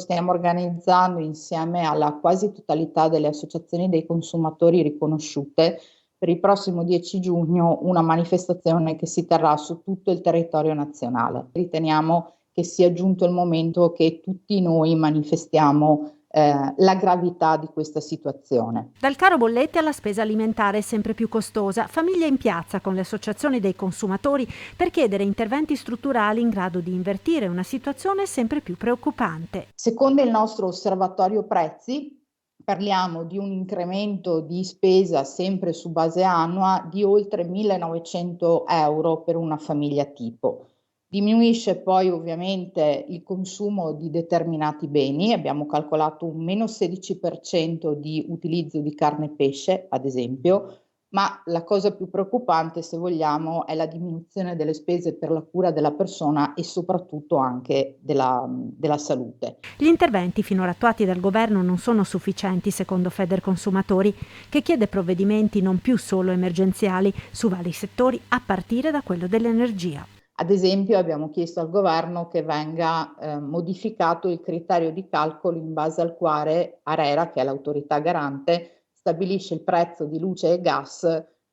stiamo organizzando insieme alla quasi totalità delle associazioni dei consumatori riconosciute per il prossimo 10 giugno una manifestazione che si terrà su tutto il territorio nazionale. Riteniamo che sia giunto il momento che tutti noi manifestiamo la gravità di questa situazione. Dal caro bollette alla spesa alimentare sempre più costosa, famiglie in piazza con le associazioni dei consumatori per chiedere interventi strutturali in grado di invertire una situazione sempre più preoccupante. Secondo il nostro osservatorio prezzi, parliamo di un incremento di spesa sempre su base annua di oltre 1.900 euro per una famiglia tipo. Diminuisce poi ovviamente il consumo di determinati beni, abbiamo calcolato un meno 16% di utilizzo di carne e pesce, ad esempio, ma la cosa più preoccupante, se vogliamo, è la diminuzione delle spese per la cura della persona e soprattutto anche della salute. Gli interventi finora attuati dal governo non sono sufficienti, secondo Federconsumatori, che chiede provvedimenti non più solo emergenziali su vari settori, a partire da quello dell'energia. Ad esempio abbiamo chiesto al governo che venga modificato il criterio di calcolo in base al quale ARERA, che è l'autorità garante, stabilisce il prezzo di luce e gas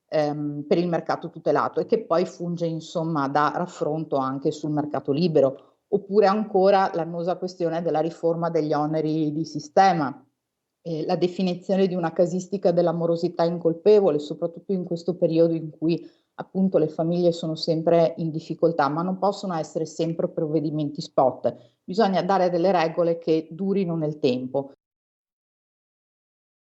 per il mercato tutelato e che poi funge insomma da raffronto anche sul mercato libero. Oppure ancora l'annosa questione della riforma degli oneri di sistema, la definizione di una casistica della morosità incolpevole, soprattutto in questo periodo in cui appunto le famiglie sono sempre in difficoltà, ma non possono essere sempre provvedimenti spot. Bisogna dare delle regole che durino nel tempo.